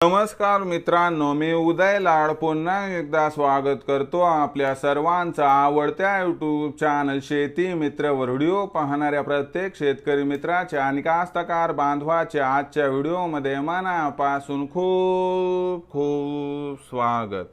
नमस्कार मित्रांनो, मी उदय लाड पुन्हा एकदा स्वागत करतो आपल्या सर्वांचा आवडत्या यूट्यूब चॅनल शेती मित्र वर व्हिडिओ पाहणाऱ्या प्रत्येक शेतकरी मित्राच्या आणि कास्तकार बांधवाच्या आजच्या व्हिडिओमध्ये मनापासून खूप खूप स्वागत।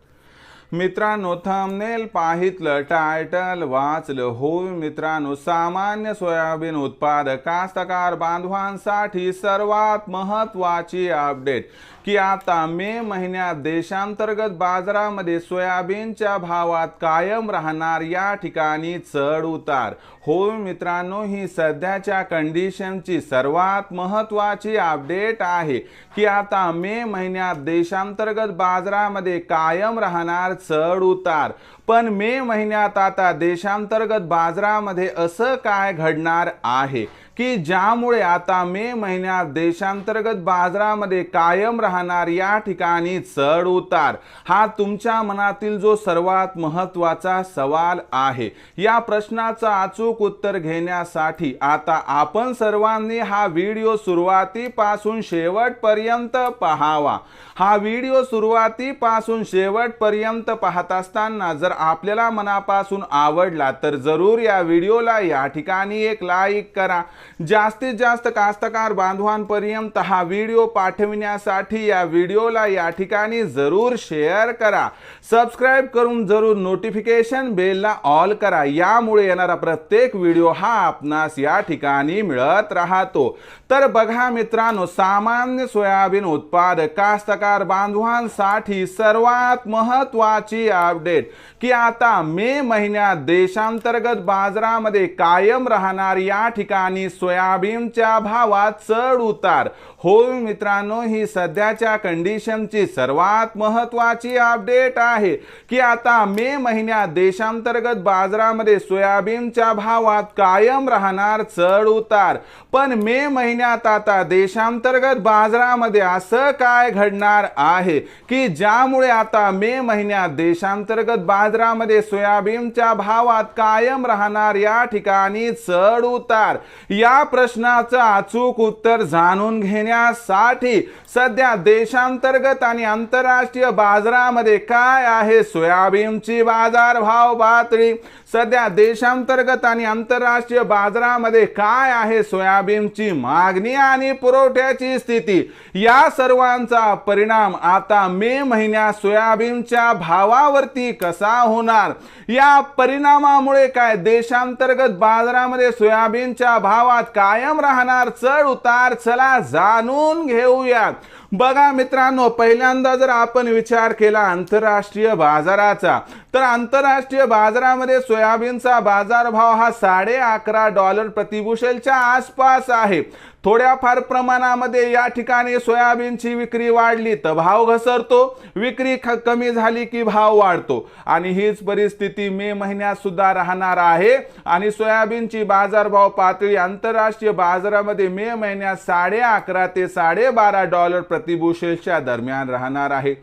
मित्रांनो, थंबनेल पाहितलं, टायटल वाचलं होय मित्रांनो, सामान्य सोयाबीन उत्पादक कास्तकार बांधवांसाठी सर्वात महत्त्वाची अपडेट की आता मे महिन्यात देशांतर्गत बाजारामध्ये सोयाबीनच्या भावात कायम राहणार या ठिकाणी चढ उतार। होय मित्रांनो, ही सध्याच्या कंडिशनची सर्वात महत्त्वाची अपडेट आहे की आता मे महिन्यात देशांतर्गत बाजारामध्ये कायम राहणार चढ उतार। पण मे महिन्यात आता देशांतर्गत बाजारामध्ये असं काय घडणार आहे की ज्यामुळे आता मे महिन्यात देशांतर्गत बाजारामध्ये कायम राहणार या ठिकाणी चढ उतार? हा तुमच्या मनातील जो सर्वात महत्त्वाचा सवाल आहे। या प्रश्नाचं अचूक उत्तर घेण्यासाठी आता आपण सर्वांनी हा व्हिडिओ सुरुवातीपासून शेवटपर्यंत पाहावा। हा व्हिडिओ सुरुवातीपासून शेवटपर्यंत पाहत असताना जर आपल्याला मनापासून आवडला तर जरूर या व्हिडिओला या ठिकाणी एक लाईक करा। जास्तीत जास्त कास्तकार बांधवांपर्यंत हा व्हिडिओ पाठविण्यासाठी या व्हिडिओला या ठिकाणी जरूर शेअर करा। सबस्क्राइब करून जरूर नोटिफिकेशन बेलला ऑल करा, यामुळे येणारा प्रत्येक व्हिडिओ हा आपणास या ठिकाणी मिळत राहतो। तर बघा मित्रांनो, सामान्य सोयाबीन उत्पादक कास्तकार बांधवांसाठी सर्वात महत्त्वाची अपडेट की आता मे महिन्यात देशांतर्गत बाजारामध्ये कायम राहणार या ठिकाणी सोयाबीनच्या भावात चढ उतार। होय मित्रांनो, ही सध्याच्या कंडिशनची सर्वात महत्त्वाची अपडेट आहे की आता मे महिन्यात देशांतर्गत बाजारामध्ये सोयाबीनच्या भावात कायम राहणार चढ उतार। पण मे महिन्यात आता देशांतर्गत बाजारामध्ये असं काय घडणार आहे की ज्यामुळे आता मे महिन्यात देशांतर्गत बाजारामध्ये सोयाबीनच्या भावात कायम राहणार या ठिकाणी चढ उतार? या प्रश्नाचं अचूक उत्तर जाणून घेण्यासाठी सध्या देशांतर्गत आणि आंतरराष्ट्रीय बाजारामध्ये काय आहे सोयाबीनची बाजारभाव पातळी, सध्या देशांतर्गत आणि आंतरराष्ट्रीय बाजारामध्ये काय आहे सोयाबीनची मागणी आणि पुरवठ्याची स्थिती, या सर्वांचा परिणाम आता मे महिन्यात सोयाबीनच्या भावावरती कसा होणार? या परिणामामुळे काय देशांतर्गत बाजारामध्ये सोयाबीनच्या भावात कायम राहणार चढ उतार? चला जाणून घेऊया। बघा मित्रांनो, पहिल्यांदा जर आपण विचार केला आंतरराष्ट्रीय बाजाराचा, तर आंतरराष्ट्रीय बाजारामध्ये सोयाबीनचा बाजारभाव हा $11.5 प्रतिबुशेलच्या आसपास आहे। थोड्याफार प्रमाणामध्ये या ठिकाणी सोयाबीनची विक्री वाढली तर भाव घसरतो, विक्री कमी झाली की भाव वाढतो आणि हीच परिस्थिती मे महिन्यात सुद्धा राहणार आहे। आणि सोयाबीनची बाजारभाव पातळी आंतरराष्ट्रीय बाजारामध्ये मे महिन्यात $11.5 ते $12.5 प्रतिबुशेलच्या दरम्यान राहणार आहे।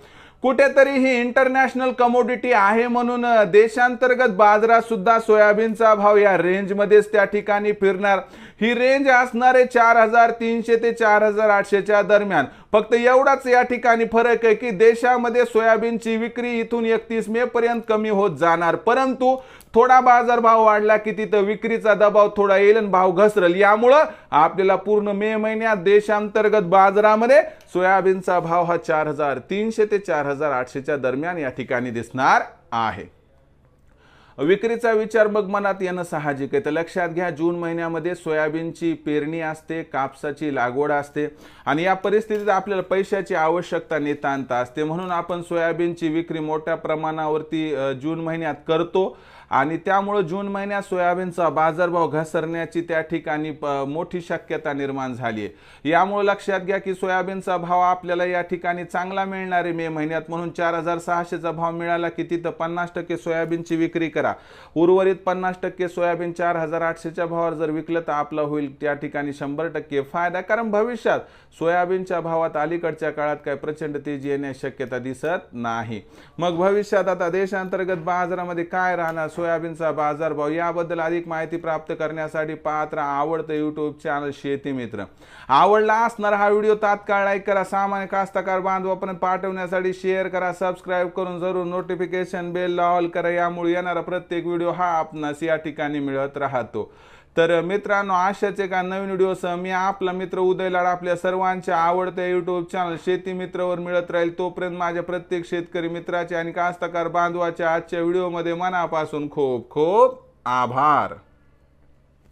कुठेतरी ही इंटरनॅशनल कमोडिटी आहे म्हणून देशांतर्गत बाजारात सुद्धा सोयाबीनचा भाव या रेंजमध्येच त्या ठिकाणी फिरणार। ही रेंज असणार आहे 4300 ते 4800 च्या दरम्यान। फक्त एवढाच या ठिकाणी फरक आहे की देशामध्ये सोयाबीनची विक्री इथून 31 मे पर्यंत कमी होत जाणार, परंतु थोडा बाजारभाव वाढला की तिथं विक्रीचा दबाव थोडा येईल आणि भाव घसरेल। यामुळे आपल्याला पूर्ण मे महिन्यात देशांतर्गत बाजारामध्ये सोयाबीनचा भाव हा 4300 ते 4800 च्या दरम्यान या ठिकाणी दिसणार आहे। विक्रीचा विचार मग मनात येणं साहजिक आहे। तर लक्षात घ्या, जून महिन्यामध्ये सोयाबीनची पेरणी असते, कापसाची लागवड असते आणि या परिस्थितीत आपल्याला पैशाची आवश्यकता नितांत असते, म्हणून आपण सोयाबीनची विक्री मोठ्या प्रमाणावरती जून महिन्यात करतो आणि त्यामुळे जून महिन्यात सोयाबीनचा बाजारभाव घसरण्याची त्या ठिकाणी मोठी शक्यता निर्माण झाली आहे। यामुळे लक्षात घ्या की सोयाबीनचा भाव आपल्याला या ठिकाणी चांगला मिळणार आहे मे महिन्यात, म्हणून 4600 चा भाव मिळाला की तिथं 50% सोयाबीनची विक्री करा, उर्वरित 50% सोयाबीन 4800 च्या भावावर जर विकलं तर आपला होईल त्या ठिकाणी 100% फायदा। कारण भविष्यात सोयाबीनच्या भावात अलीकडच्या काळात काय प्रचंड तेजी येण्याची शक्यता दिसत नाही। मग भविष्यात आता देशांतर्गत बाजारामध्ये काय राहणार? सोयाबीनचा बाजारभाव याबद्दल अधिक माहिती प्राप्त करण्यासाठी पाहत राहा आवडतं यूट्यूब चॅनल शेती मित्र। आवडला असणार हा व्हिडिओ तात्काळ लाईक करा, सामान्य कास्तकार बांधवांपर्यंत पाठवण्यासाठी शेअर करा, सबस्क्राईब करून जरूर नोटिफिकेशन बेल ऑल करा, यामुळे येणारा प्रत्येक व्हिडिओ हा आपणास या ठिकाणी मिळत राहतो। तर मित्रांनो, अशाच एका नवीन व्हिडिओसह मी आपला मित्र उदय लाड आपल्या सर्वांच्या आवडत्या यूट्यूब चॅनल शेती मित्रवर मिळत राहील। तोपर्यंत माझ्या प्रत्येक शेतकरी मित्राचे आणि कास्तकार बांधवाच्या आजच्या व्हिडिओमध्ये मनापासून खूप खूप आभार।